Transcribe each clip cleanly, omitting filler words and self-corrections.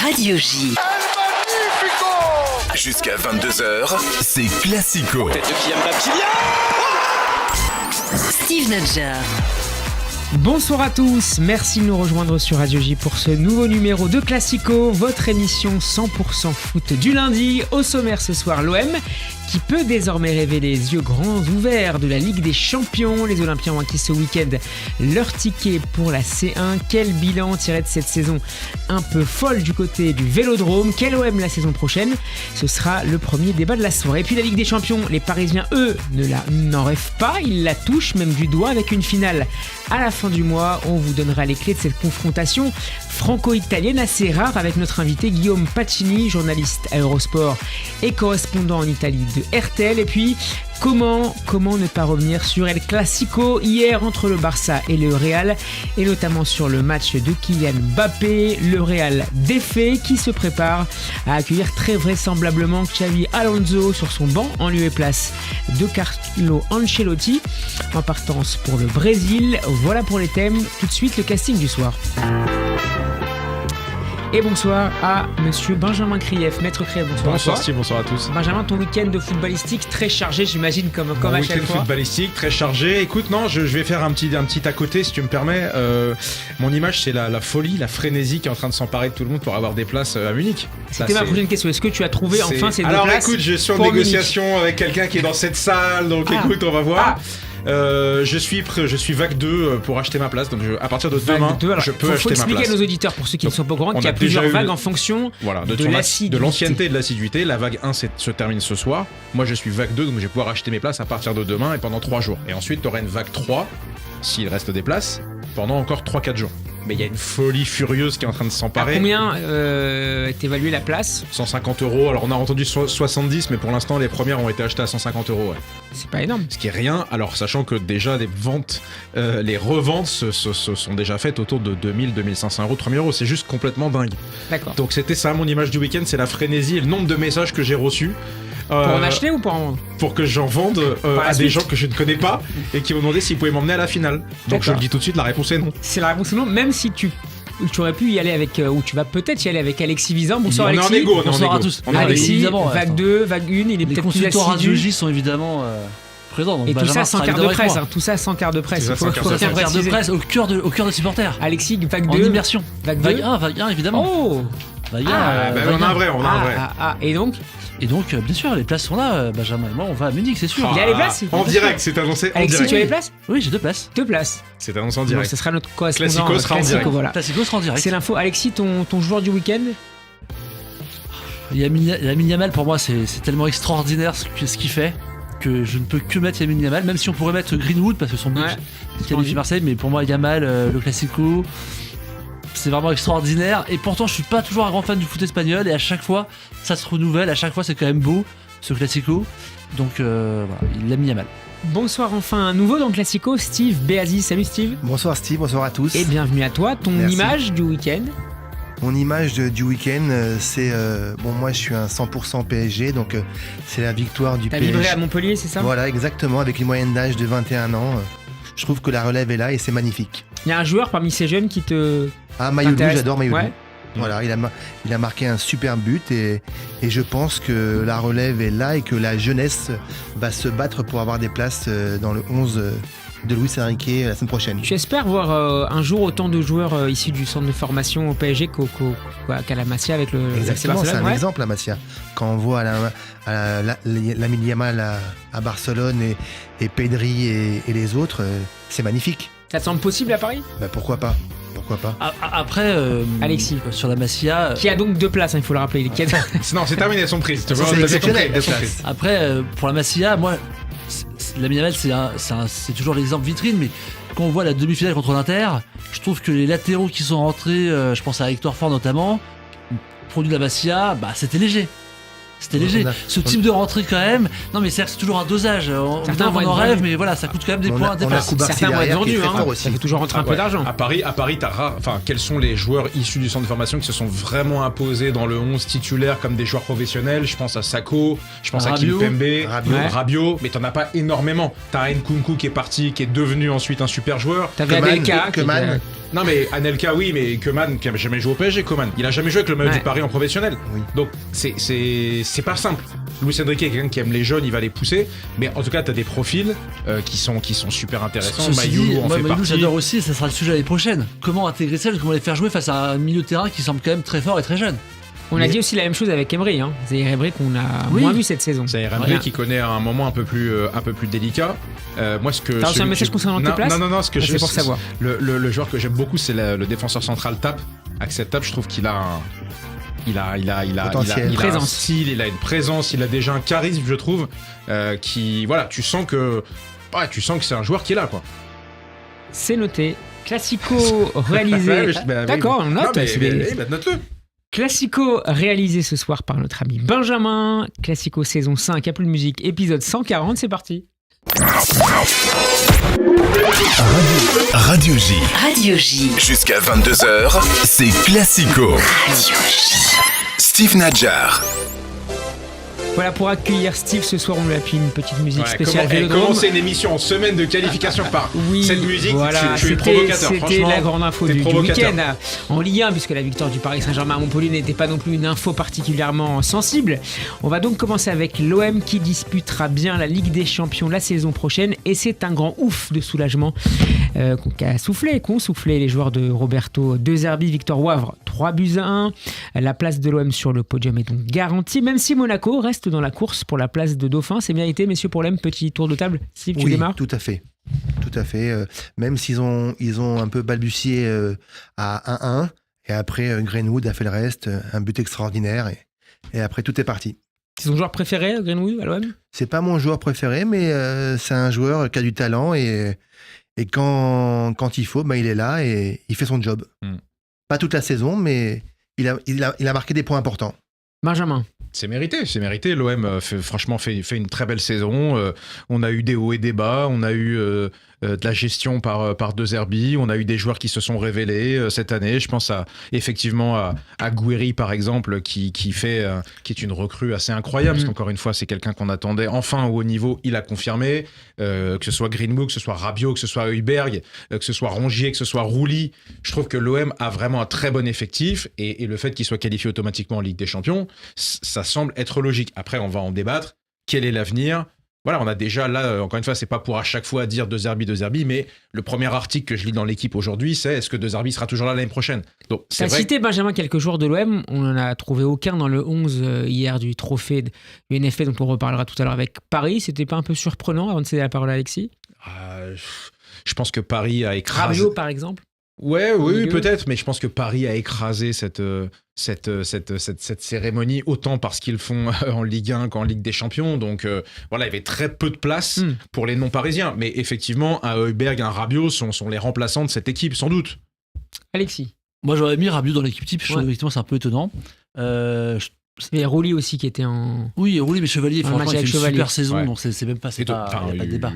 Radio J. Jusqu'à 22h, c'est Classico. Tête de Kylian Mbappé. Steve Nadjar. Bonsoir à tous, merci de nous rejoindre sur Radio J pour ce nouveau numéro de Classico, votre émission 100% foot du lundi. Au sommaire ce soir, l'OM qui peut désormais rêver les yeux grands ouverts de la Ligue des Champions. Les Olympiens ont acquis ce week-end leur ticket pour la C1. Quel bilan tiré de cette saison un peu folle du côté du Vélodrome? Quel OM la saison prochaine? Ce sera le premier débat de la soirée. Et puis la Ligue des Champions, les Parisiens, eux, n'en rêvent pas. Ils la touchent même du doigt avec une finale à la fin du mois. On vous donnera les clés de cette confrontation franco-italienne assez rare avec notre invité Guillaume Pacini, journaliste à Eurosport et correspondant en Italie de RTL. Et puis comment ne pas revenir sur El Clasico hier entre le Barça et le Real, et notamment sur le match de Kylian Mbappé, le Real défait qui se prépare à accueillir très vraisemblablement Xavi Alonso sur son banc en lieu et place de Carlo Ancelotti en partance pour le Brésil. Voilà pour les thèmes. Tout de suite le casting du soir. Et bonsoir à monsieur Benjamin Krief, maître Krief, bonsoir. Bonsoir Steve, bonsoir à tous. Benjamin, ton week-end de footballistique très chargé, j'imagine, comme à chaque fois. Week-end footballistique très chargé. Écoute, non, je vais faire un petit à côté, si tu me permets. Mon image, c'est la folie, la frénésie qui est en train de s'emparer de tout le monde pour avoir des places à Munich. C'était ma prochaine question. Est-ce que tu as trouvé enfin ces deux places? Alors écoute, je suis en négociation avec quelqu'un qui est dans cette salle, donc écoute, on va voir. Je suis vague 2 pour acheter ma place, donc à partir de demain, je peux acheter ma place. Il faut expliquer à nos auditeurs, pour ceux qui ne sont pas au courant, qu'il y a plusieurs vagues en fonction de l'ancienneté et de l'assiduité. La vague 1 se termine ce soir. Moi, je suis vague 2, donc je vais pouvoir acheter mes places à partir de demain et pendant 3 jours. Et ensuite, tu auras une vague 3, s'il reste des places, pendant encore 3-4 jours. Mais il y a une folie furieuse qui est en train de s'emparer. À combien est évaluée la place? 150 €. Alors on a entendu 70, mais pour l'instant les premières ont été achetées à 150 €. Ouais. C'est pas énorme. Ce qui est rien. Alors sachant que déjà les ventes, les reventes se sont déjà faites autour de 2000-2500 €, 3000 €. C'est juste complètement dingue. D'accord. Donc c'était ça mon image du week-end, c'est la frénésie et le nombre de messages que j'ai reçus. Pour en acheter ou pour en vendre? Pour que j'en vende à des gens que je ne connais pas et qui m'ont demandé s'ils pouvaient m'emmener à la finale. Donc je le dis tout de suite, la réponse est non. C'est la réponse est non, même si tu aurais pu y aller avec, ou tu vas peut-être y aller avec Alexis Vizan. Bonsoir Alexis. Bonsoir à tous. Alexis, évidemment, vague 2, vague 1, il est peut-être plus Les consultants Radio J sont évidemment présents. Donc et Benjamin, tout ça sans carte de presse, tout ça sans carte de presse. Il faut carte de presse au cœur des supporters. Alexis, vague 2. En immersion. Vague 1 évidemment. Oh. Vague 1. On a un vrai, Et donc bien sûr, les places sont là, Benjamin et moi, on va à Munich, c'est sûr. Il y a les places en direct, c'est annoncé en Alexis, direct. tu as les places? Oui, j'ai 2 places. 2 places. C'est annoncé en direct. Donc, ce sera notre correspondant. Classico sera en direct. Voilà. Classico sera en direct. C'est l'info. Alexis, ton joueur du week-end? Lamine Yamal, pour moi, c'est tellement extraordinaire ce qu'il fait que je ne peux que mettre Lamine Yamal, même si on pourrait mettre Greenwood parce que son but qualifie Marseille, mais pour moi Yamal, le Classico, c'est vraiment extraordinaire. Et pourtant je suis pas toujours un grand fan du foot espagnol et à chaque fois ça se renouvelle, à chaque fois c'est quand même beau ce Classico. Donc voilà, il l'a mis Yamal. Bonsoir, enfin un nouveau dans le Classico, Steve Béazi. Salut Steve. Bonsoir Steve, bonsoir à tous. Et bienvenue à toi. Ton Merci. image du week-end? Mon image du week-end, c'est... moi je suis un 100% PSG, donc c'est la victoire du PSG. T'as vibré à Montpellier, c'est ça? Voilà, exactement, avec une moyenne d'âge de 21 ans. Je trouve que la relève est là et c'est magnifique. Il y a un joueur parmi ces jeunes qui te... Mayoulou, j'adore Mayoulou. Ouais. Voilà, il a marqué un super but et je pense que la relève est là et que la jeunesse va se battre pour avoir des places dans le 11 de Luis Enrique la semaine prochaine. Tu espères voir un jour autant de joueurs issus du centre de formation au PSG qu'à la Masia avec le Exactement, c'est un ouais. exemple la Masia. Quand on voit Lamine Yamal à Barcelone et Pedri et les autres, c'est magnifique. Ça te semble possible à Paris? Pourquoi pas? Après, Alexis, sur la Masia, qui a donc 2 places, il faut le rappeler. Non, c'est terminé, elles sont prises. C'est exceptionnel. Après, pour la Masia, moi, Lamine Yamal, c'est toujours l'exemple vitrine, mais quand on voit la demi-finale contre l'Inter, je trouve que les latéraux qui sont rentrés, je pense à Hector Ford notamment, produit de la Masia, c'était léger. C'était léger. Ce type de rentrée quand même. Non mais c'est toujours un dosage. Certains On en rêve, mais voilà, ça coûte quand même des points. Certains vont être vendus, ça fait toujours rentrer un peu d'argent. À Paris, quels sont les joueurs issus du centre de formation qui se sont vraiment imposés dans le 11 titulaire comme des joueurs professionnels? Je pense à Sakho, je pense à Kimpembe, Rabiot, mais t'en as pas énormément. T'as un Nkunku qui est parti, qui est devenu ensuite un super joueur. T'avais Anelka. Non mais Anelka oui, mais Koeman qui a jamais joué au PSG. Il a jamais joué avec le maillot du Paris en professionnel. Oui. Donc c'est pas simple. Luis Enrique est quelqu'un qui aime les jeunes, il va les pousser, mais en tout cas t'as des profils qui sont super intéressants. Mayoulou en fait partie. J'adore aussi, ça sera le sujet l'année prochaine. Comment intégrer ça, comment les faire jouer face à un milieu de terrain qui semble quand même très fort et très jeune. On a dit aussi la même chose avec Emery, Zaïre Emery qu'on a moins vu cette saison. Zaïre Emery qui connaît un moment un peu plus délicat. Moi, ce que t'as reçu un message concernant tes places? Non, c'est pour savoir. Le joueur que j'aime beaucoup, c'est le défenseur central Tap. Axel Tap, je trouve qu'il a un style, il a une présence, il a déjà un charisme, je trouve, tu sens que c'est un joueur qui est là, quoi. C'est noté. Classico réalisé. D'accord, on note. Note-le. Classico réalisé ce soir par notre ami Benjamin. Classico saison 5, à plus de musique, épisode 140, c'est parti. Radio J. Radio J. Jusqu'à 22h, c'est Classico. Radio J. Steve Nadjar. Voilà, pour accueillir Steve ce soir, on lui a mis une petite musique spéciale Vélodrome. Commencer une émission en semaine de qualification par cette musique, voilà, je suis provocateur. C'était la grande info du week-end en Ligue 1, puisque la victoire du Paris Saint-Germain à Montpellier n'était pas non plus une info particulièrement sensible. On va donc commencer avec l'OM qui disputera bien la Ligue des Champions la saison prochaine, et c'est un grand ouf de soulagement qu'ont soufflé les joueurs de Roberto De Zerbi. Victor Wavre, 3-1. La place de l'OM sur le podium est donc garantie, même si Monaco reste dans la course pour la place de dauphin. C'est mérité, messieurs, pour l'OM. Petit tour de table. Steve, tu démarres? Tout à fait. Même s'ils ont un peu balbutié à 1-1, et après Greenwood a fait le reste, un but extraordinaire, et après tout est parti. C'est ton joueur préféré, Greenwood, à l'OM? C'est pas mon joueur préféré, mais c'est un joueur qui a du talent, et quand il faut, il est là et il fait son job. Pas toute la saison, mais il a marqué des points importants. Benjamin. C'est mérité. L'OM fait une très belle saison. On a eu des hauts et des bas. On a eu de la gestion par De Zerbi. On a eu des joueurs qui se sont révélés cette année. Je pense effectivement à Gouiri, par exemple, qui est une recrue assez incroyable. Parce qu'encore une fois, c'est quelqu'un qu'on attendait enfin au haut niveau. Il a confirmé. Que ce soit Greenwood, que ce soit Rabiot, que ce soit Højbjerg, que ce soit Rongier, que ce soit Rouli. Je trouve que l'OM a vraiment un très bon effectif. Et le fait qu'il soit qualifié automatiquement en Ligue des Champions, ça semble être logique. Après, on va en débattre. Quel est l'avenir ? Voilà, on a déjà là, encore une fois, c'est pas pour à chaque fois dire De Zerbi, mais le premier article que je lis dans l'équipe aujourd'hui, c'est est-ce que De Zerbi sera toujours là l'année prochaine? Donc, tu as cité, Benjamin, quelques joueurs de l'OM. On n'en a trouvé aucun dans le 11 hier du trophée de l'UNFP, dont on reparlera tout à l'heure avec Paris. C'était pas un peu surprenant avant de céder la parole à Alexis? Je pense que Paris a écrasé. Rabiot, par exemple? Oui, peut-être, mais je pense que Paris a écrasé cette cérémonie autant parce qu'ils font en Ligue 1 qu'en Ligue des Champions. Donc voilà, il y avait très peu de place pour les non-parisiens. Mais effectivement, un Højbjerg, un Rabiot sont les remplaçants de cette équipe, sans doute. Alexis? Moi, j'aurais mis Rabiot dans l'équipe type. Je trouve effectivement c'est un peu étonnant. Mais Rouli aussi qui était en... Oui, Rouli, mais Chevalier, franchement, il fait une super saison, donc c'est même pas, il n'y a pas de débat.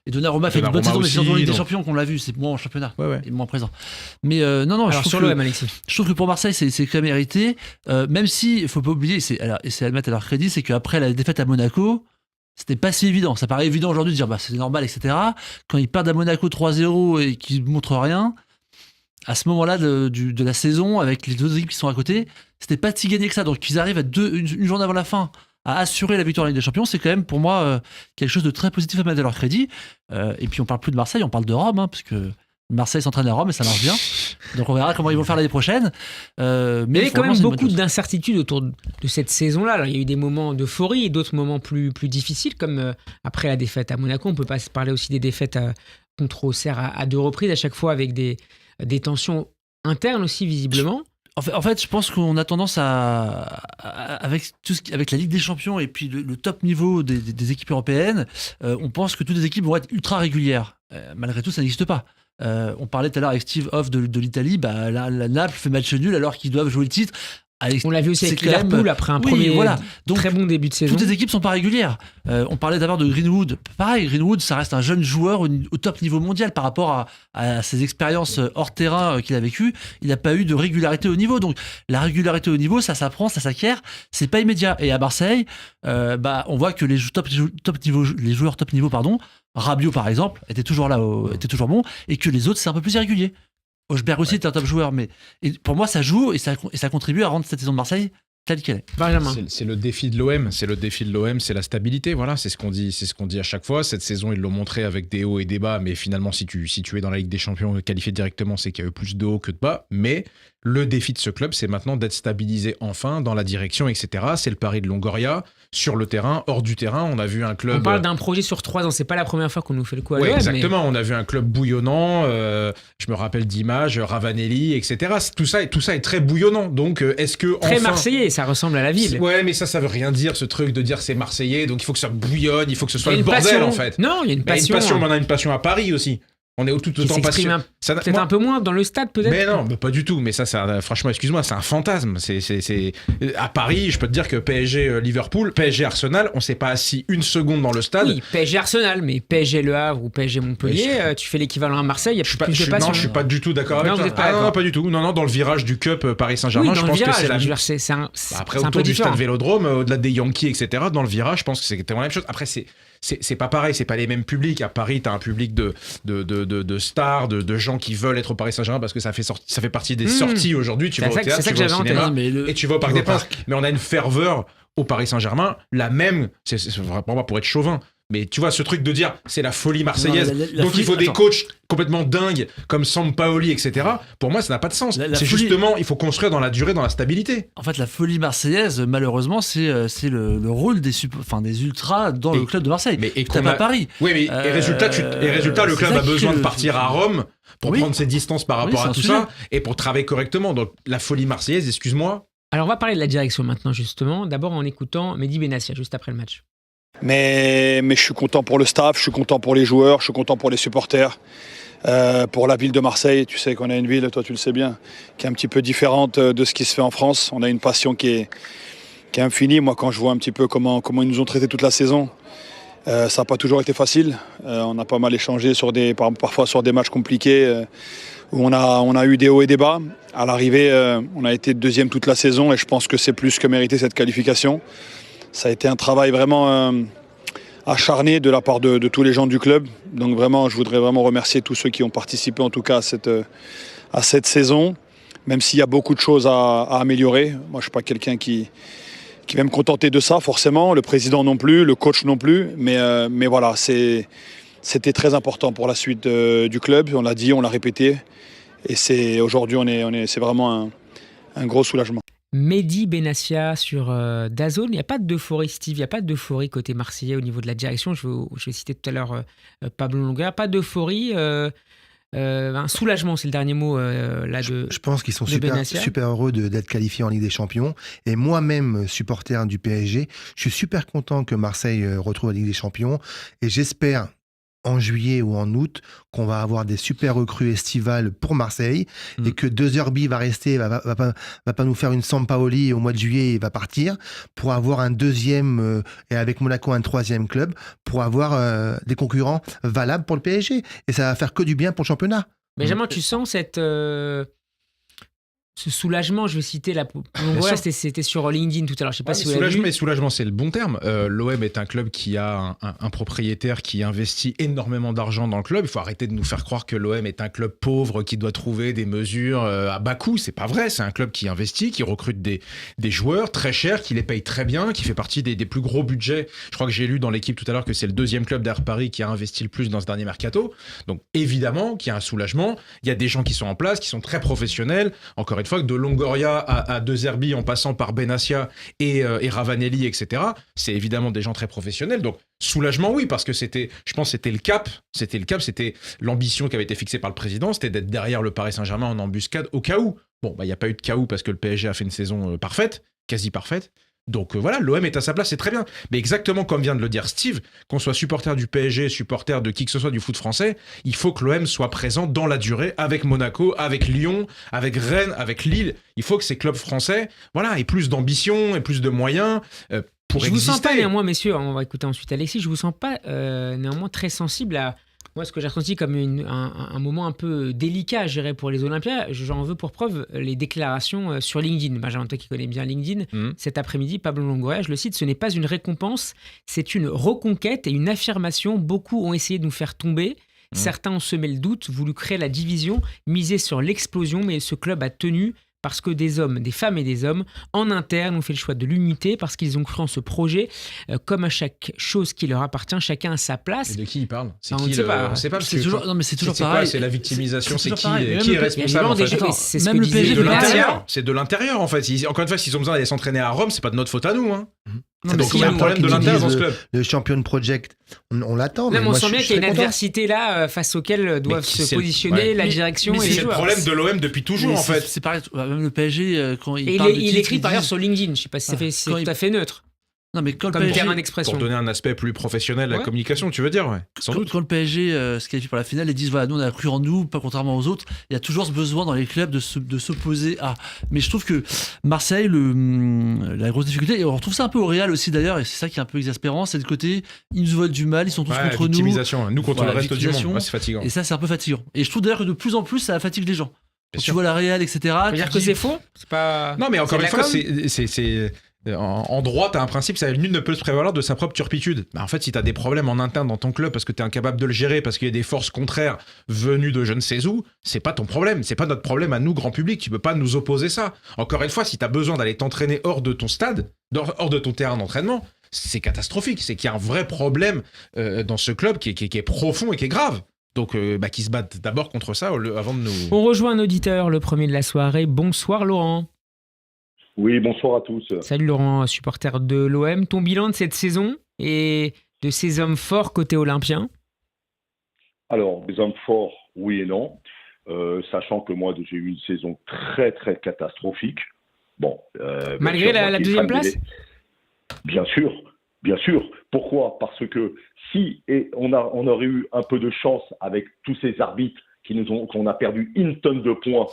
Et Donnarumma fait une bonne saison, mais c'est dans la Ligue des Champions qu'on l'a vu, c'est moins en championnat, il est moins présent. Mais non, alors, sur l'OM, Alexis, je trouve que pour Marseille, c'est quand même mérité, même si, il faut pas oublier, et c'est à le mettre à leur crédit, c'est qu'après la défaite à Monaco, c'était pas si évident. Ça paraît évident aujourd'hui de dire, c'est normal, etc. Quand ils perdent à Monaco 3-0 et qu'ils ne montrent rien, à ce moment-là de la saison, avec les deux équipes qui sont à côté, c'était pas si gagné que ça. Donc qu'ils arrivent une journée avant la fin à assurer la victoire en Ligue des Champions, c'est quand même pour moi quelque chose de très positif à mettre à leur crédit. Et puis on parle plus de Marseille, on parle de Rome, parce que Marseille s'entraîne à Rome et ça marche bien. Donc on verra comment ils vont faire l'année prochaine. Mais il y avait quand même beaucoup d'incertitudes autour de cette saison-là. Alors, il y a eu des moments d'euphorie et d'autres moments plus difficiles, comme après la défaite à Monaco. On peut pas se parler aussi des défaites contre Auxerre à 2 reprises, à chaque fois avec des tensions internes aussi, visiblement. En fait, je pense qu'on a tendance avec la Ligue des Champions et puis le top niveau des équipes européennes, on pense que toutes les équipes vont être ultra régulières. Malgré tout, ça n'existe pas. On parlait tout à l'heure avec Steve Hoff de l'Italie, la Naples fait match nul alors qu'ils doivent jouer le titre. On l'a vu aussi c'est avec quand même- Liverpool après un Oui, premier voilà. Donc, très bon début de saison. toutes les équipes sont pas régulières. On parlait d'abord de Greenwood. Pareil, Greenwood, ça reste un jeune joueur au top niveau mondial par rapport à ses expériences hors terrain qu'il a vécues. Il n'a pas eu de régularité au niveau. Donc la régularité au niveau, ça s'apprend, ça s'acquiert. C'est pas immédiat. Et à Marseille, on voit que les joueurs top niveau, Rabiot par exemple, était toujours là, était toujours bon, et que les autres c'est un peu plus irrégulier. Hochberg aussi est un top joueur, mais pour moi ça joue et ça contribue à rendre cette saison de Marseille telle qu'elle est. Benjamin. C'est le défi de l'OM, c'est la stabilité, voilà, c'est ce qu'on dit à chaque fois. Cette saison, ils l'ont montré avec des hauts et des bas, mais finalement, si tu es dans la Ligue des Champions qualifié directement, c'est qu'il y a eu plus de hauts que de bas. Mais le défi de ce club, c'est maintenant d'être stabilisé enfin dans la direction, etc. C'est le pari de Longoria sur le terrain, hors du terrain. On a vu un club. On parle d'un projet sur 3 ans, c'est pas la première fois qu'on nous fait le coup à Oui, l'OM, exactement. On a vu un club bouillonnant. Je me rappelle d'images, Ravanelli, etc. Tout ça est très bouillonnant. Donc, est-ce que très enfin... marseillais, ça ressemble à la ville. Ouais, mais ça veut rien dire, ce truc de dire c'est marseillais, donc il faut que ça bouillonne, il faut que ce soit le bordel, passion. en fait. Non, il y a une passion. Mais on a une passion à Paris aussi. On est tout autant passionné. Peut-être un peu moins dans le stade, peut-être. Mais non, pas du tout. Mais ça, franchement, excuse-moi, c'est un fantasme. C'est à Paris, je peux te dire que PSG Liverpool, PSG Arsenal, on s'est pas assis une seconde dans le stade. Oui, PSG Arsenal, mais PSG Le Havre ou PSG Montpellier, tu fais l'équivalent à Marseille, il y a plus de passion. Non, je suis pas du tout d'accord avec Non, toi. vous êtes pas d'accord. Non, pas du tout. Non, dans le virage du Cup Paris Saint-Germain, je pense que c'est la. Après, autour du stade Vélodrome, au-delà des Yankees, etc. Dans le virage, je pense que c'était la même chose. Après, c'est pas pareil, c'est pas les mêmes publics. À Paris, t'as un public de stars, de gens qui veulent être au Paris Saint-Germain parce que ça fait partie des sorties aujourd'hui. Tu vas au théâtre, tu vas au cinéma et tu vas au Parc des Princes. Mais on a une ferveur au Paris Saint-Germain, la même, c'est vraiment pour être chauvin. Mais tu vois, ce truc de dire c'est la folie marseillaise, donc il faut des coachs complètement dingues comme Sampaoli, etc. Pour moi, ça n'a pas de sens. C'est justement, il faut construire dans la durée, dans la stabilité. En fait, la folie marseillaise, malheureusement, c'est le rôle des ultras dans le club de Marseille. Mais t'as pas Paris. Oui, mais et résultat, le club a besoin de partir à Rome pour prendre ses distances par rapport à tout ça et pour travailler correctement. Donc la folie marseillaise, excuse-moi. Alors on va parler de la direction maintenant, justement. D'abord en écoutant Mehdi Benassia, juste après le match. Mais je suis content pour le staff, je suis content pour les joueurs, je suis content pour les supporters, pour la ville de Marseille. Tu sais qu'on a une ville, toi tu le sais bien, qui est un petit peu différente de ce qui se fait en France. On a une passion qui est infinie. Moi, quand je vois un petit peu comment ils nous ont traités toute la saison, ça n'a pas toujours été facile. On a pas mal échangé parfois sur des matchs compliqués où on a eu des hauts et des bas. À l'arrivée, on a été deuxième toute la saison et je pense que c'est plus que mérité cette qualification. Ça a été un travail vraiment acharné de la part de tous les gens du club. Donc vraiment, je voudrais vraiment remercier tous ceux qui ont participé en tout cas à cette saison, même s'il y a beaucoup de choses à améliorer. Moi, je ne suis pas quelqu'un qui va me contenter de ça, forcément. Le président non plus, le coach non plus. Mais voilà, c'était très important pour la suite du club. On l'a dit, on l'a répété. Et aujourd'hui, c'est vraiment un gros soulagement. Mehdi Benassia sur DAZN. Il n'y a pas d'euphorie, Steve, il n'y a pas d'euphorie côté marseillais au niveau de la direction. Je vais citer tout à l'heure Pablo Longoria. Pas d'euphorie, un soulagement, c'est le dernier mot Je pense qu'ils sont super heureux d'être qualifiés en Ligue des Champions. Et moi-même, supporter du PSG, je suis super content que Marseille retrouve la Ligue des Champions. Et j'espère en juillet ou en août qu'on va avoir des super recrues estivales pour Marseille et que De Zerbi va rester, va pas nous faire une Sampaoli au mois de juillet et va partir pour avoir un deuxième et avec Monaco un troisième club pour avoir des concurrents valables pour le PSG et ça va faire que du bien pour le championnat. Benjamin, tu sens ce soulagement, je vais citer c'était sur LinkedIn tout à l'heure, je sais pas si vous l'avez vu. Mais soulagement, c'est le bon terme. L'OM est un club qui a un propriétaire qui investit énormément d'argent dans le club. Il faut arrêter de nous faire croire que l'OM est un club pauvre qui doit trouver des mesures à bas coût. C'est pas vrai. C'est un club qui investit, qui recrute des joueurs très chers, qui les paye très bien, qui fait partie des plus gros budgets. Je crois que j'ai lu dans l'équipe tout à l'heure que c'est le deuxième club d'Air Paris qui a investi le plus dans ce dernier mercato. Donc évidemment qu'il y a un soulagement. Il y a des gens qui sont en place, qui sont très professionnels. Encore une fois, de Longoria à De Zerbi en passant par Benassia et Ravanelli, etc. C'est évidemment des gens très professionnels. Donc, soulagement, oui, parce que je pense que c'était le cap. C'était l'ambition qui avait été fixée par le président. C'était d'être derrière le Paris Saint-Germain en embuscade au cas où. Bon, il n'y a pas eu de cas où parce que le PSG a fait une saison parfaite, quasi parfaite. Donc voilà, l'OM est à sa place, c'est très bien. Mais exactement comme vient de le dire Steve, qu'on soit supporter du PSG, supporter de qui que ce soit du foot français, il faut que l'OM soit présent dans la durée avec Monaco, avec Lyon, avec Rennes, avec Lille. Il faut que ces clubs français, voilà, aient plus d'ambition et plus de moyens pour Je vous sens exister. pas néanmoins, messieurs, on va écouter ensuite Alexis, je vous sens pas néanmoins très sensible à moi ce que j'ai ressenti comme un moment un peu délicat, je dirais, pour les Olympiens. J'en veux pour preuve les déclarations sur LinkedIn. Benjamin, toi qui connais bien LinkedIn, cet après-midi, Pablo Longoria, je le cite, ce n'est pas une récompense, c'est une reconquête et une affirmation. Beaucoup ont essayé de nous faire tomber. Certains ont semé le doute, voulu créer la division, misé sur l'explosion, mais ce club a tenu parce que des hommes, des femmes et des hommes en interne ont fait le choix de l'unité parce qu'ils ont cru en ce projet. Comme à chaque chose qui leur appartient, chacun a sa place. Et de qui il parle? C'est On qui ne sait pas. On sait pas parce C'est que toujours, non, mais c'est toujours c'est pareil. quoi, c'est la victimisation, c'est toujours pareil. Mais qui même est le- responsable en Il y a fait. des gens, c'est ce Même que le disait PSG C'est de fait Bernard. l'intérieur. C'est de l'intérieur en fait. Encore une fois, s'ils ont besoin d'aller s'entraîner à Rome, c'est pas de notre faute à nous. Hein. Non, Donc mais il y a si un problème qui de l'intérieur dans disent ce club. Le Champion Project, on l'attend. Non, mais mais on moi, sent je bien suis qu'il y a une très content. adversité là face auquel doivent qui se c'est le- positionner ouais. la direction Mais et c'est les C'est le joueurs. problème de l'OM depuis toujours Mais en fait. C'est pareil, même le PSG, quand il Et parle de il titre, écrit ils par ailleurs disent- sur LinkedIn. Je sais pas si c'est Quand tout à fait neutre Non, mais quand le comme PSG, terrain d'expression. Pour donner un aspect plus professionnel à la Ouais. communication, tu veux dire, ouais. Sans doute. quand le PSG se qualifie pour la finale, ils disent voilà, nous on a cru en nous, pas contrairement aux autres. Il y a toujours ce besoin dans les clubs de s'opposer à. Mais je trouve que Marseille, la grosse difficulté, et on retrouve ça un peu au Real aussi d'ailleurs, et c'est ça qui est un peu exaspérant, c'est le côté ils nous veulent du mal, ils sont tous Ouais, contre nous. victimisation. Nous contre Voilà, le reste du monde. victimisation. Ouais, c'est fatigant. Et ça, c'est un peu fatigant. Et je trouve d'ailleurs que de plus en plus, ça fatigue les gens. Quand tu sûr. vois la Real, etc. Ça veut tu dire te que dis- c'est faux. C'est pas. Non, mais encore c'est une de la fois, com. c'est en droit, t'as un principe, c'est nul ne peut se prévaloir de sa propre turpitude. Bah, en fait, si t'as des problèmes en interne dans ton club parce que t'es incapable de le gérer, parce qu'il y a des forces contraires venues de je ne sais où, c'est pas ton problème, c'est pas notre problème à nous, grand public. Tu peux pas nous opposer ça. Encore une fois, si t'as besoin d'aller t'entraîner hors de ton stade, hors de ton terrain d'entraînement, c'est catastrophique. C'est qu'il y a un vrai problème dans ce club qui est profond et qui est grave. Donc, qui se battent d'abord contre ça avant de nous. On rejoint un auditeur, le premier de la soirée. Bonsoir Laurent. Oui, bonsoir à tous. Salut Laurent, supporter de l'OM. Ton bilan de cette saison et de ces hommes forts côté olympien? Alors, des hommes forts, oui et non. Sachant que moi, j'ai eu une saison très, très catastrophique. Bon. Malgré bien sûr, moi la qui deuxième fan place Bien sûr, bien sûr. Pourquoi? Parce que si on aurait eu un peu de chance avec tous ces arbitres qu'on a perdu une tonne de points,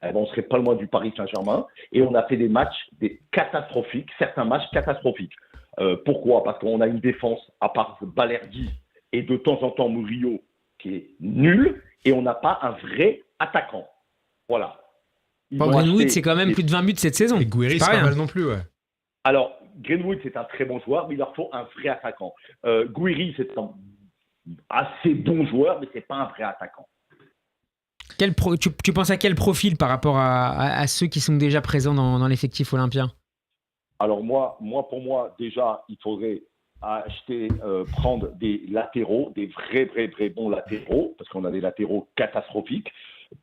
eh ben, on serait pas loin du Paris Saint-Germain. Et on a fait des matchs catastrophiques, certains matchs catastrophiques. Pourquoi? Parce qu'on a une défense, à part Balerdi et de temps en temps Murillo, qui est nul, et on n'a pas un vrai attaquant. Voilà. Ils Bon, ont Greenwood, acheté c'est quand même des- plus de 20 buts cette saison. Et Guéry, C'est c'est pas pas rien. mal non plus, ouais. Alors, Greenwood, c'est un très bon joueur, mais il leur faut un vrai attaquant. Guiri, c'est un assez bon joueur, mais c'est pas un vrai attaquant. Tu penses à quel profil par rapport à ceux qui sont déjà présents dans l'effectif olympien? Alors pour moi, déjà, il faudrait prendre des latéraux, des vrais bons latéraux, parce qu'on a des latéraux catastrophiques.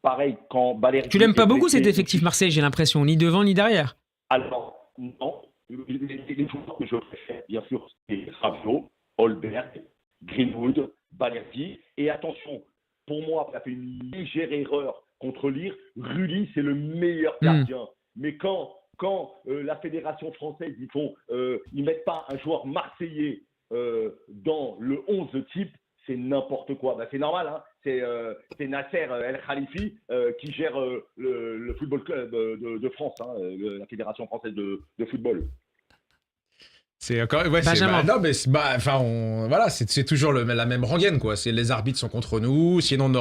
Pareil, quand Balerdi... Tu l'aimes pas est beaucoup blessé, cet effectif Marseille, j'ai l'impression, ni devant ni derrière. Alors, non. Les joueurs que je préfère, bien sûr, c'est Rabiot, Holberg, Greenwood, Balerdi. Et attention, pour moi, il a fait une légère erreur contre Lille. Rulli, c'est le meilleur gardien. Mais quand la fédération française, ils mettent pas un joueur marseillais dans le 11 type, c'est n'importe quoi. Ben, c'est normal, hein. C'est Nasser El Khalifi qui gère le football club de France, hein, la fédération française de football. C'est encore, ouais, Benjamin. non, mais voilà, c'est toujours la même rengaine, quoi. C'est les arbitres sont contre nous, sinon on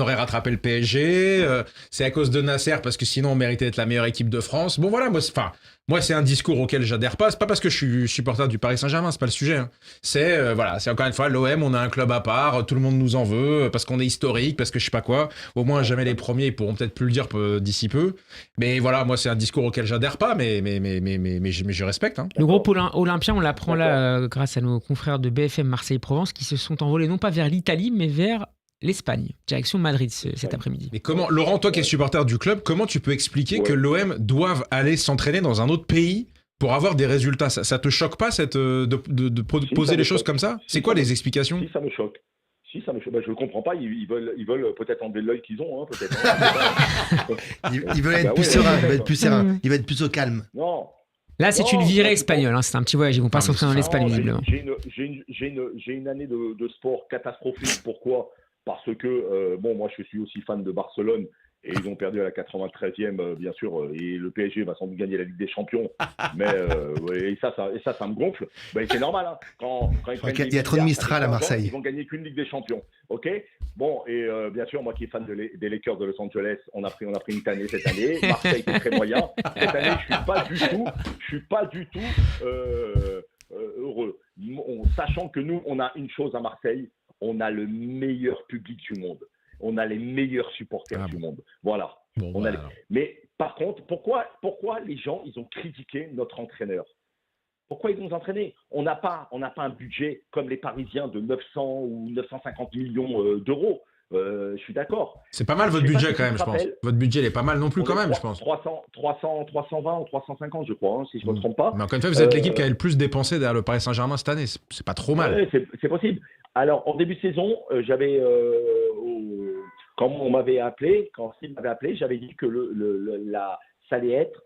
aurait rattrapé le PSG. C'est à cause de Nasser parce que sinon on méritait d'être la meilleure équipe de France. Bon voilà, moi c'est un discours auquel j'adhère pas. C'est pas parce que je suis supporter du Paris Saint-Germain, c'est pas le sujet. Hein. C'est c'est encore une fois l'OM, on a un club à part, tout le monde nous en veut parce qu'on est historique, parce que je sais pas quoi. Au moins jamais les premiers, ils pourront peut-être plus le dire d'ici peu. Mais voilà, moi c'est un discours auquel j'adhère pas, mais je respecte. Hein. Le groupe olympien, on l'apprend là grâce à nos confrères de BFM Marseille-Provence qui se sont envolés non pas vers l'Italie, mais vers l'Espagne, direction Madrid cet après-midi. Mais comment, Laurent, toi qui es supporter du club, comment tu peux expliquer que l'OM doive aller s'entraîner dans un autre pays pour avoir des résultats? Ça te choque pas de poser les choses comme ça? C'est quoi les explications? Si, ça me choque. Ben, je ne comprends pas. Ils veulent peut-être enlever l'œil qu'ils ont. Hein, peut-être. Ils veulent être plus sereins. Ils veulent être plus sereins. Ils veulent être plus au calme. Non. Là, c'est une virée espagnole. Hein. C'est un petit voyage. Ils vont pas s'entraîner dans l'Espagne, visiblement. J'ai une année de sport catastrophique. Pourquoi ? Parce que, moi, je suis aussi fan de Barcelone. Et ils ont perdu à la 93e, bien sûr. Et le PSG va sans doute gagner la Ligue des Champions. Mais et ça me gonfle. Ben, c'est normal. Hein. Quand il y a trop de Mistral à Marseille. Ils vont gagner qu'une Ligue des Champions. Ok. Bon, et bien sûr, moi qui est fan des Lakers de Los Angeles, on a pris une tannée cette année. Marseille, c'est très moyen. Cette année, je suis pas du tout heureux. Sachant que nous, on a une chose à Marseille, on a le meilleur public du monde. On a les meilleurs supporters du monde. Voilà. Bon, Mais par contre, pourquoi les gens ils ont critiqué notre entraîneur ? Pourquoi ils nous ont entraînés ? On n'a pas un budget comme les Parisiens de 900 ou 950 millions d'euros. Je suis d'accord. C'est pas mal votre budget quand même, je pense. Votre budget, il est pas mal non plus quand même, je pense. 320 ou 350, je crois, hein, si je ne me trompe pas. Mais encore une fois, vous êtes l'équipe qui a le plus dépensé derrière le Paris Saint-Germain cette année. C'est pas trop mal. Ouais, c'est possible. Alors, en début de saison, j'avais, quand Steve m'avait appelé, j'avais dit que ça allait être,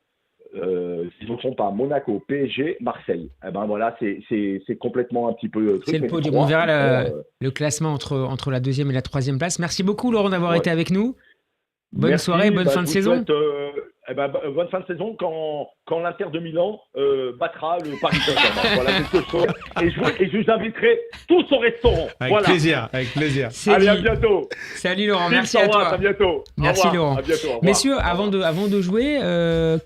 si je ne me trompe pas, Monaco, PSG, Marseille. Eh ben voilà, c'est complètement un petit peu... C'est le podium. On verra le classement entre la deuxième et la troisième place. Merci beaucoup, Laurent, d'avoir été avec nous. Bonne soirée, bonne fin de saison. Bonne fin de saison quand l'Inter de Milan battra le Paris Saint-Germain. Voilà, c'est ce que je souhaite. Et je vous inviterai tous au restaurant. Avec plaisir. Allez, à bientôt. Salut Laurent, merci à toi. À bientôt. Merci Laurent. À bientôt, messieurs, avant de jouer,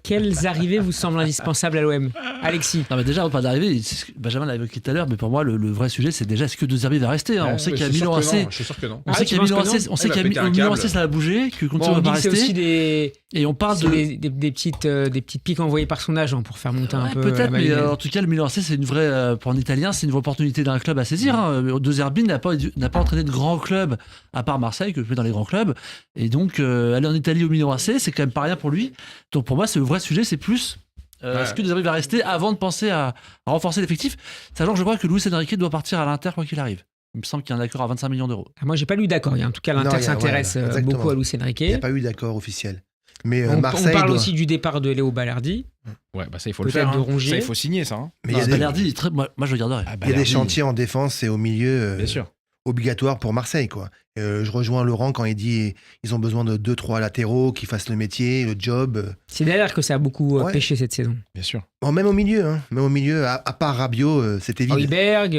quelles arrivées vous semblent indispensables à l'OM ? Alexis. Non, mais déjà, avant d'arriver, Benjamin l'a évoqué tout à l'heure, mais pour moi, le vrai sujet, c'est déjà est-ce que De Zerbi va rester. On sait qu'il y a Milan AC. Je suis sûr que non. On sait qu'il y a Milan AC. On sait qu'il y a Milan AC, ça va bouger, que Conte va pas rester. Aussi et on parle des petites piques envoyées par son agent pour faire monter un peu. Peut-être, mais en tout cas, le Milan AC, c'est une vraie, pour un Italien, c'est une vraie opportunité d'un club à saisir. De Zerbi n'a pas entraîné de grands clubs à part Marseille, que je fais dans les grands clubs. Et donc, aller en Italie au Milan AC, c'est quand même pas rien pour lui. Donc pour moi, c'est le vrai sujet, c'est plus est-ce que De Zerbi va rester avant de penser à renforcer l'effectif, sachant que je crois que Luis Enrique doit partir à l'Inter quoi qu'il arrive. Il me semble qu'il y a un accord à 25 millions d'euros. Moi, j'ai pas lu d'accord. En tout cas, l'Inter s'intéresse beaucoup à Luis Enrique. Il n'y a pas eu d'accord officiel. Mais on parle doit... aussi du départ de Léo Balerdi. Ouais, ça il faut le faire. De Rongier. Ça il faut signer ça. Mais Balerdi, moi je le garderai. Il y a des chantiers en défense et au milieu. Bien sûr. Obligatoire pour Marseille, quoi. Je rejoins Laurent quand il dit ils ont besoin de 2-3 latéraux qui fassent le métier, le job. C'est derrière que ça a beaucoup pêché cette saison. Bien sûr. Bon, même au milieu, à part Rabiot, c'était vide. Højbjerg,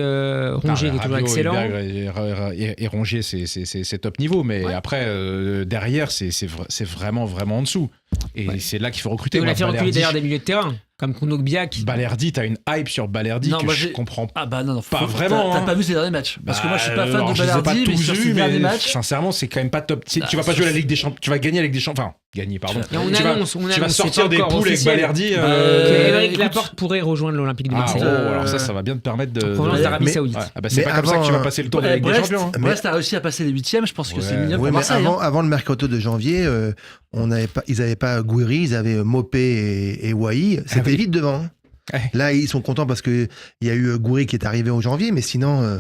Rongier qui est toujours excellent. Et Rongier, c'est top niveau, mais après, derrière, c'est vraiment en dessous. Et c'est là qu'il faut recruter. Et on a fait reculer d'ailleurs des milieux de terrain, comme Kondogbia. Balerdi, t'as une hype sur Balerdi que je comprends pas vraiment. T'as pas vu ses derniers matchs. Parce que moi, je suis pas fan de Balerdi, mais sur ses derniers matchs. Sincèrement, c'est quand même pas top. Tu vas pas jouer la Ligue des Champions. Tu vas gagner la Ligue des Champions. Enfin, gagner, pardon. Tu vas sortir des poules avec Balerdi. Émeric Laporte pourrait rejoindre l'Olympique de Marseille. Alors ça va bien te permettre de. d'Arabie Saoudite. C'est pas comme ça que tu vas passer le tour de la Ligue des Champions. Brest a réussi à passer les 8e. Je pense que c'est minimum pour Marseille. Avant le mercato de janvier, ils n'avaient pas Gouiri, ils avaient Mopé et Wai. C'était vite devant. Là, ils sont contents parce qu'il y a eu Gouiri qui est arrivé au janvier, mais sinon...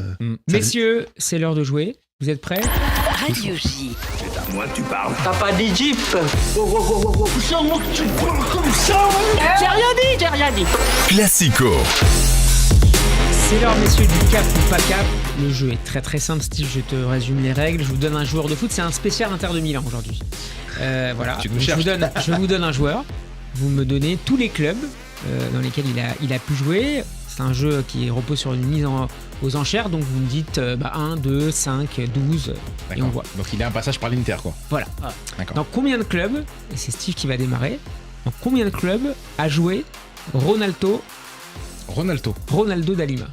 Messieurs, c'est l'heure de jouer. Vous êtes prêts ? Radio J. C'est à moi que tu parles. T'as pas dit Jeep. C'est à moi que tu parles comme ça. J'ai rien dit. Classico. C'est l'heure, messieurs, du cap ou pas cap. Le jeu est très très simple, Steve. Je te résume les règles. Je vous donne un joueur de foot. C'est un spécial Inter de Milan aujourd'hui. Voilà. Je vous donne un joueur. Vous me donnez tous les clubs dans lesquels il a pu jouer. C'est un jeu qui repose sur une mise aux enchères. Donc vous me dites 1, 2, 5, 12 et on voit. Donc il a un passage par l'Inter, quoi. Voilà. D'accord. Dans combien de clubs, et c'est Steve qui va démarrer, dans combien de clubs a joué Ronaldo D'Alima?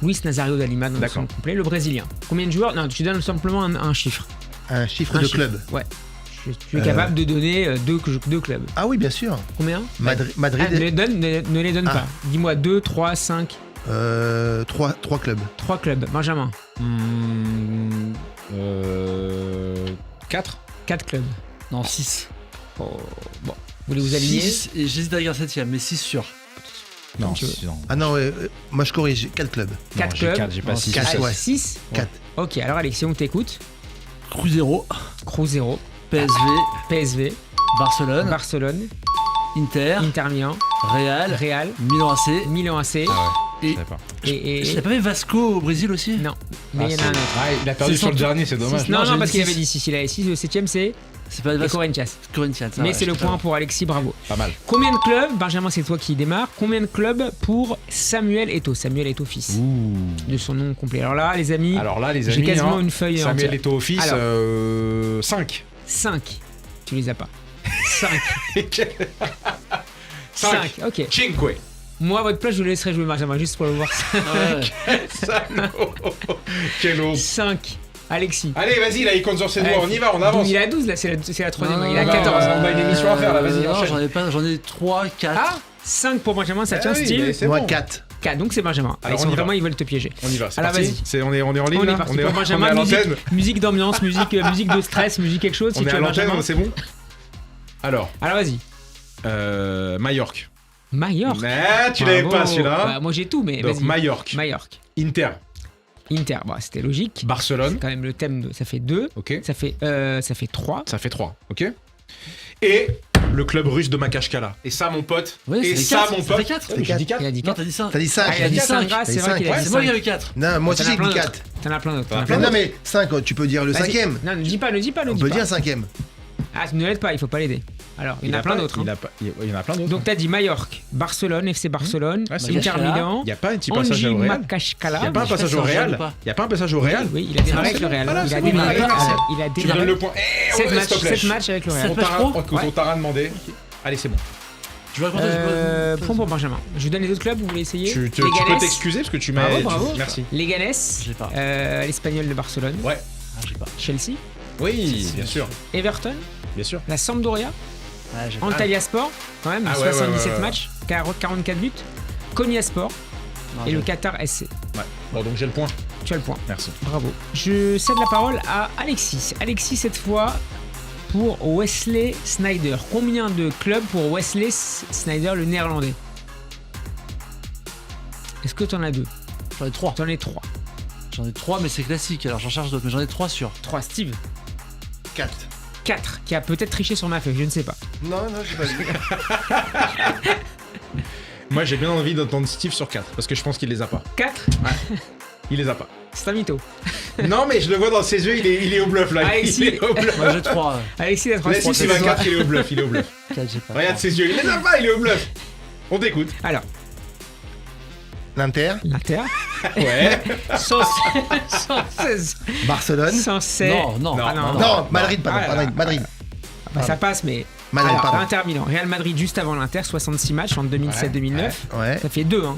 Luis Nazario D'Alima dans son complet, le Brésilien. Combien de joueurs? Non, tu donnes simplement un chiffre. Un chiffre de club. Ouais. Tu es capable de donner deux clubs. Ah oui, bien sûr. Combien? Madrid. Ne les donne pas. Dis-moi 2, 3, 5. 3 clubs. 3 clubs. Benjamin. 4 clubs. Non, 6. Bon. Vous voulez vous aligner? 6, et j'hésite avec un 7ème, mais 6 sûr. Non, ah non, moi je corrige, 4 clubs. 4 clubs. 4, j'ai pas 6. 6 4. Ok, alors Alexis, on t'écoute. Cruzeiro. Cruzeiro. PSV. PSV. Barcelone. Barcelone. Inter, Inter Milan, Real, Real, Milan AC. Milan AC. Et- Je savais pas. Il a pas fait Vasco au Brésil aussi? Non, mais il y en a un autre. Il a perdu C'est sur le surtout- dernier, c'est dommage. Non, j'avais parce dit qu'il avait six. dit 6. Il avait 6, le 7ème c'est C'est pas les Vasco. Corinthians. Corinthians. Mais c'est le point pour Alexis, bravo. Pas mal. Combien de clubs, Benjamin, c'est toi qui démarre, combien de clubs pour Samuel Eto'o? Samuel Eto'o fils, de son nom complet. Alors là, les amis, Alors là, les j'ai amis, quasiment hein, une feuille Samuel entière. Eto'o fils, Alors. 5. 5. Tu les as pas. 5. 5. 5, ok. Cinque. Moi, à votre place, je le laisserai jouer Benjamin, juste pour le voir. Quel honte. 5. Alexis. Allez, vas-y, là, il compte sur ses doigts. On y va, on avance. Il a 12, là, c'est la troisième. Il a Non, 14. On a une émission à faire, là, vas-y, Non, enchaîne. j'en ai 3, 4. Ah, 5 pour Benjamin, ça tient, Ah oui, Steve. mais c'est Moi, bon. 4. 4, donc c'est Benjamin. Alors, Ils sont on y va. vraiment, ils veulent te piéger. On y va, c'est Alors, parti. vas-y. On est en ligne, On est là. parti On est pour on est Benjamin, à l'antenne. musique d'ambiance, musique de stress, musique quelque chose. Si On est tu à as l'antenne, Benjamin. c'est bon. Alors, vas-y. Majorque. Majorque. Mais tu l'avais Bravo. pas celui-là. Bah, moi j'ai tout, mais Donc vas-y. Majorque. Majorque. Inter. Inter, bon, c'était logique. Barcelone. C'est quand même le thème, ça fait 2. Ok. Ça fait 3. Ça fait 3. Ok. Et le club russe de Makashkala. Et ça, mon pote. Ouais, et ça ça, fait mon quatre, pote. ça fait quatre. J'ai dit Il 4. a dit Non, 4. t'as dit 5. T'as dit 5. Ah, il a dit 5, T'as c'est dit vrai qu'il a cinq. dit C'est moi qui 5. avais 4. Non, moi aussi T'en as j'ai plein dit d'autres. 4. T'en as plein d'autres. Mais 5, tu peux dire le Vas-y. 5ème. Non, ne dis pas, ne dis pas. On peut dire 5ème. Ah, ne l'aide pas, il faut pas l'aider. Alors, il y en a plein d'autres. Il hein. y en a plein d'autres. Donc, t'as dit Majorque, Barcelone, FC Barcelone, Ouais, c'est Inter bon. Milan, Il n'y a pas un petit passage Angie au Real. Makashkala. Il n'y a pas un je sais passage pas au si on Real. joue ou pas. Il n'y a pas un passage au Real. Oui, il a démarré c'est avec le bon. Real. Voilà, Il a c'est bon, démarré. il a démarré. Il a Tu donnes démarré. le point. 7 matchs avec le Real. Sept matchs pro. On t'a rien demandé. Allez, c'est bon. Tu veux raconter Point pour Benjamin. Je vous donne les autres clubs, vous voulez essayer Tu peux Leganés, t'excuser parce que tu m'as. Bravo, bravo. Merci. Leganés, J'ai pas. l'Espagnol de Barcelone, Ouais. Ah, j'ai pas. Chelsea, Oui, bien sûr. Everton, Bien sûr. la Sampdoria, Ouais, j'ai pas. Antalya Sport, quand même, Ah ouais, 77 ouais. matchs, 44 buts, Konya Sport Non, et le j'ai- Qatar SC. Ouais. Bon, donc j'ai le point. Tu as le point. Merci. Bravo. Je cède la parole à Alexis. Alexis, cette fois, pour Wesley Sneijder. Combien de clubs pour Wesley Sneijder, le néerlandais? Est-ce que tu en as 2? J'en ai 3. Tu en as 3. J'en ai 3, mais c'est classique. Alors j'en cherche d'autres, mais j'en ai 3 sûrs. 3, Steve. 4. 4, qui a peut-être triché sur ma feuille, je ne sais pas. Non, j'ai pas vu. Moi, j'ai bien envie d'entendre Steve sur 4 parce que je pense qu'il les a pas. 4, Il les a pas. c'est un mytho. Non, mais je le vois dans ses yeux, il est au bluff là. Alexis. Il est au bluff. Moi j'ai 3. Alexis, la 3. Laisse Steve à 4, il est au bluff. Il est au bluff. 4, j'ai pas. Regarde ses yeux, il les a pas, il est au bluff. On t'écoute. Alors, L'Inter, l'Inter, Ouais. 116. Barcelone. 116. Non, Ah, Non, Madrid, pardon. Ah là là. Madrid. Bah, ça passe, mais. Madrid, Alors, pardon. Inter Milan, Real Madrid juste avant l'Inter, 66 matchs en 2007-2009. Ouais. Ça fait 2, hein.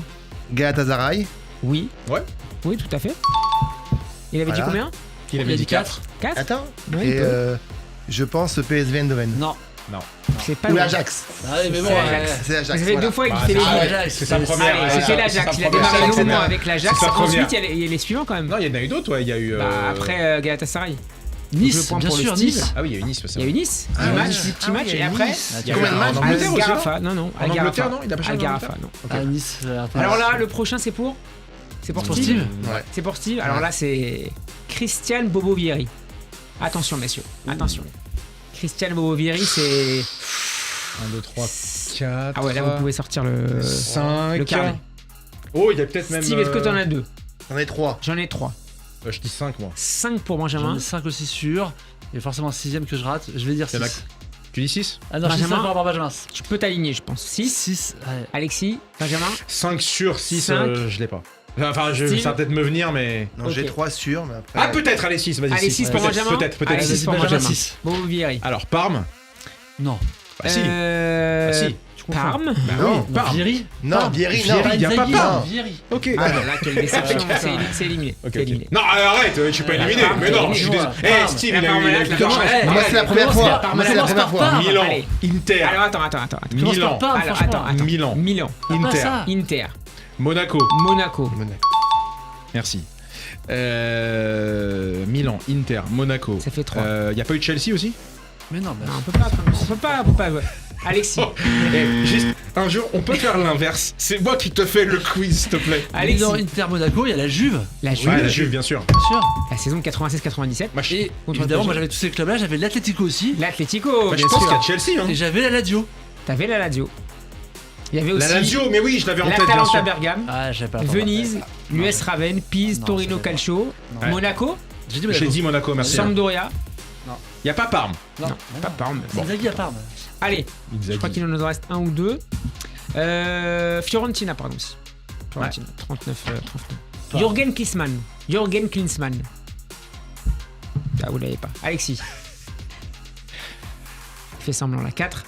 Galatasaray. Oui. Ouais. Oui, tout à fait. Il avait Voilà. dit combien? Il avait dit 4. 4. Attends. Oui, Et peut. je pense PSV Eindhoven. Non. C'est pas Ou loin. l'Ajax. Ah oui, mais bon, C'est ouais. l'Ajax. C'est l'Ajax. Vous avez voilà. deux fois, il Bah, fait les c'est deux. Ajax, C'est sa c'est- première. Allez, voilà. c'était l'Ajax. C'est Il a sa première. démarré C'est sa longuement première. avec l'Ajax. C'est sa première. Ensuite, il y a les suivants quand même. Non, il y en a eu d'autres, ouais. Il y a eu. Bah, après Galatasaray. Le Nice, point bien pour le sûr, Steve. Nice. Ah oui, il y a eu Nice. Il y a eu Nice, Ah un oui. match, du petit Ah oui, match, il y a et eu après, Nice. Il y a Combien de eu matchs en Angleterre aussi, Al-Garafa, non, En Angleterre, non, il a pas cherché en Al-Garafa, Angleterre non. Ah, Nice. Alors là, le prochain, c'est pour Pour Steve. Steve. Ouais. C'est pour Steve. Alors là, c'est Christian Bobovieri. Attention, messieurs, attention. Christian Bobovieri, c'est. 1, 2, 3, 4. Ah ouais, là, vous pouvez sortir le 5. carnet. Oh, il y a peut-être même. Steve, est-ce que t'en as 2? J'en ai 3. J'en ai 3. Je dis 5, moi. 5 pour J'en Benjamin. ai 5 aussi sûrs. Et forcément, 6ème que je rate. Je vais dire Il y en a 6. Tu dis 6 Ah non, je dis 5 Benjamin. par rapport à Benjamin. Tu peux t'aligner, je pense. 6. 6. Ouais. Alexis, Benjamin. 5 sur 6, 5. je l'ai pas. Enfin, Steve. ça va peut-être me venir, mais. Non, Ok. j'ai 3 sûrs, mais après. Ah, peut-être, allez, 6, vas-y. Allez, 6 pour Peut-être, Benjamin. Peut-être, Allez, 6. 6 pour Benjamin, Benjamin. 6. Bobovieri. Alors, Parme. Non. Bah, si. Ah, si. Parme. Non, Parme. Vieri. non, Vieri, non. Vieri, il y a pas Inzaghi, Parme. Vieri. Ok. Ah, là, quelle déception. C'est éliminé. Ok, C'est ok. éliminé. Non, arrête, je suis pas éliminé. Parme, Mais non, éliminé, je suis désolé. moi. Eh, Parme. Steve, La il a eu. Parme, il a la eu- Parme. Moi, c'est la première commence fois. par- Moi, c'est la commence première par fois. Parme. Milan, Allez. Inter, Alors, attends. Commence Milan, par Parme, Alors, franchement. attends. Milan, Milan. Pas Inter, ça. Inter. Monaco. Monaco. Merci. Milan, Inter, Monaco. Ça fait 3. Il y a pas eu de Chelsea aussi Mais non, mais. Non, on peut pas. Alexis. Eh, juste un jour, on peut faire l'inverse. C'est moi qui te fais le quiz, s'il te plaît. Alexis. Milan, Inter, Monaco, il y a la Juve. La Juve. Ouais, la Juve, bien sûr. Bien sûr. La saison 96-97. Moi, Et Contre évidemment, le moi j'avais tous ces clubs-là. J'avais l'Atlético aussi. L'Atlético, je bien pense qu'il y sûr. a Chelsea. Hein. Et j'avais la Lazio. T'avais la Lazio. Il y avait aussi La Lazio, mais oui, je l'avais en tête, bien l'Atalanta sûr. Bergame, Ah, j'avais pas. Venise, l'US Ravenne, Pise, Non, Torino c'est pas. Calcio, Non. Monaco, J'ai dit J'ai Monaco. dit Monaco, merci. Sampdoria. Il y a pas Parme. Non, Pas Parme. C'est Inzaghi à Parme. Allez, je crois qu'il nous en reste un ou deux. Fiorentina, pardon. Aussi. Fiorentina, 39. Jürgen Klinsmann. Jürgen Klinsmann. Ah, vous l'avez pas. Alexis. Il fait semblant là. 4.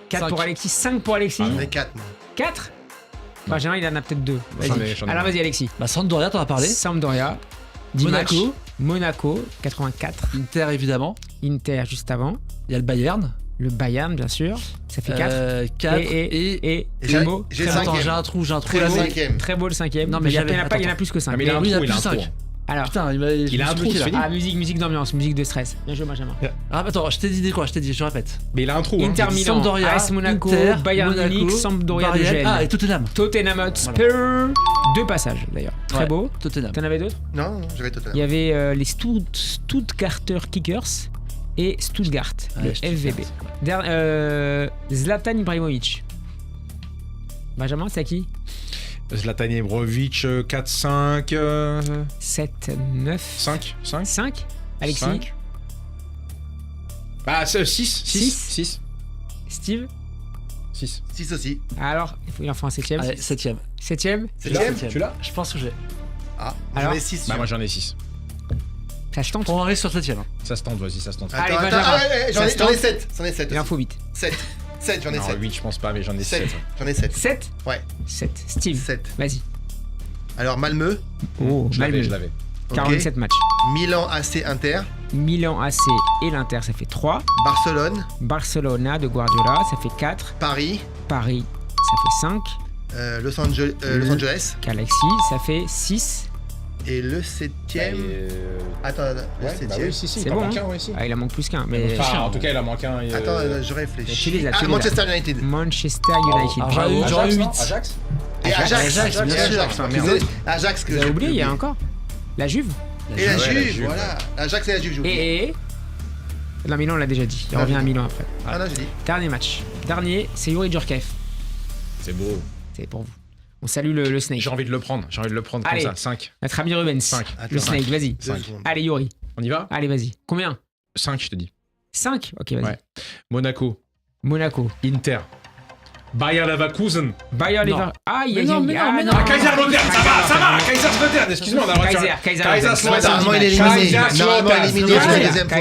4 Cinq. pour Alexis, 5 pour Alexis. J'en ai 4, moi. 4 Benjamin, il en a peut-être 2. J'en ai Alors deux. vas-y, Alexis. Bah, Sampdoria, t'en as parlé. Sampdoria. 10 Monaco. matchs. Monaco, 84. Inter, évidemment. Inter juste avant. Il y a le Bayern. Le Bayern, bien sûr. Ça fait 4. 4. Et j'ai- Timo, j'ai très le beau. Attends, cinquième. j'ai un trou. Très là. beau. Cinquième. Très beau le 5ème. Non, mais il y en j'avais- a pas, il y en a attends. plus que 5. Ah, mais il a un Oui, il y en trou, a il a un plus trou. cinq. Alors, Putain, Il a un trou, c'est fini. musique d'ambiance, musique de stress. Bien joué, Benjamin. Ah, attends, je t'ai dit quoi? Je t'ai dit, je répète. Mais il a un trou. hein. Inter Milan, Sampdoria, AS Monaco, Inter, Bayern Monaco, Munich, Sampdoria de Bayern. Gênes. Ah, et Tottenham. Tottenham Hotspur. 2 passages d'ailleurs. Très Ouais, beau. Tottenham. T'en avais d'autres? Non, non, j'avais Tottenham. Il y avait les Stuttgarter Kickers et Stuttgart, le Ouais, Stuttgart. FVB. Zlatan Ibrahimovic. Benjamin, c'est à qui? Zlatan Ibrahimovic, 4, 5, 7, 9, 5, 5, 5. Alexis, 5. Ah, 6, 6, 6, Steve. 6. 6 aussi. Alors, il en faut un 7ème. Allez, 7ème. 7ème, Septième. Tu l'as? Je pense que j'ai. Ah, Alors j'en ai 6. Bah, moi j'en ai 6. ça se tente. On arrive sur 7ème. Ça se tente, vas-y, ça se tente. Allez, Attends, Benjamin. attends, ouais, Ça se j'en ai tente. 7. J'en ai 7. Il en faut 8. 7. 7, j'en ai Non, 7. 8, je pense pas, mais j'en ai 7. 7. J'en ai 7. 7 Ouais, 7. Steve, 7. vas-y. Alors, Malmö, Oh, Je l'avais, je l'avais. ok. 47 matchs. Milan, AC, Inter. Milan AC et l'Inter, ça fait 3. Barcelone, Barcelona de Guardiola, ça fait 4. Paris, Paris, ça fait 5. Los Angeles. Galaxy, ça fait 6. Et le 7ème. Attends, le Ouais, bah 7ème. oui, si, si, C'est il bon, en manque hein. un, ouais, si. Ah, il en manque plus qu'un. Mais Enfin, en tout cas, il en manque un. Attends, je Tu réfléchis. les as, tu Ah, les as. Manchester United. Manchester United. Ah, Bravo. j'aurais eu non 8. Ajax Et Ajax. Ajax, bien sûr. Ajax, Putain, désolé. Ajax que Vous avez j'ai oublié, il y a encore la Juve. Et la Ouais, la Juve, Juve, voilà. Ajax et la Juve, j'ai oublié. Et. Non, Milan, on l'a déjà dit. Il Ah, revient à oui. Milan après. Ah non, j'ai dit. Dernier match. Dernier, c'est Yuri Djurkaev. C'est beau. C'est pour vous. On salue le Snake. J'ai envie de le prendre. J'ai envie de le prendre Allez. comme ça. 5. Notre ami Rubens. 5. Le Snake, vas-y. 2 secondes. Allez, Yuri. On y va Allez, vas-y. Combien 5, je te dis. 5. Ok, vas-y. Ouais. Monaco, Monaco. Inter, Bayer Leverkusen. Bayer Non. Leverkusen. Ah, il y a. Mais non, mais non, mais non. Ah, Kaiserslautern, ça va Kaiserslautern, excuse-moi, on a le droit de faire- Kaiserslautern. Normalement, il est éliminé. Normalement, éliminé sur la deuxième fois.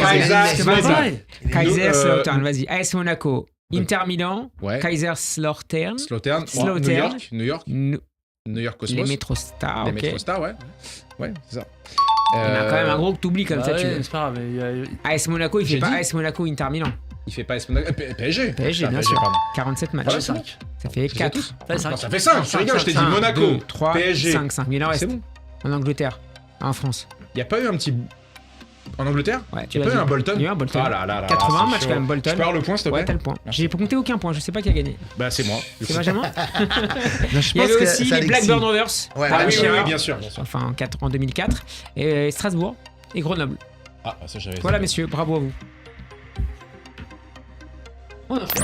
C'est pas vrai. Kaiserslautern, vas-y. AS Monaco. Inter Milan. Ouais. Kaiserslautern. Slautern, Slautern. New York Les Cosmos. Metrostars. Les Ok. Metrostars, ouais. Ouais, c'est ça. Il y en a quand même un gros que t'oublies comme Bah ça. Tu ouais, veux. c'est pas grave. mais, AS Monaco, il fait J'ai pas dit. AS Monaco Inter Milan. Il fait pas PSG. PSG. PSG, Ah, bien sûr. pardon. 47 matchs. Ouais, c'est bon. Ça fait Je les ai 4. tous. Ouais, Non, ça fait 5, tu rigoles, je t'ai dit Monaco, 3, PSG. 5, 5. Mais il en reste. C'est bon. En Angleterre. En France. Il y a pas eu un petit. En Angleterre Ouais, Il y a pas eu un Bolton Il y a eu un Bolton. Ah là là là. 80 c'est matchs chaud. quand même, Bolton. Je peux avoir le point, s'il te plaît Ouais, t'as le point. Merci. J'ai compté aucun point, je sais pas qui a gagné. Bah, c'est moi. du C'est coup. Benjamin. Non, je Il y avait pense que aussi c'est les Alexis. Blackburn Rovers. Ouais, Par Ah oui, oui, Shearer. oui, bien sûr, bien sûr. Enfin en 2004. Et Strasbourg et Grenoble. Ah, ça j'avais. Voilà messieurs, bravo à vous. On a fait.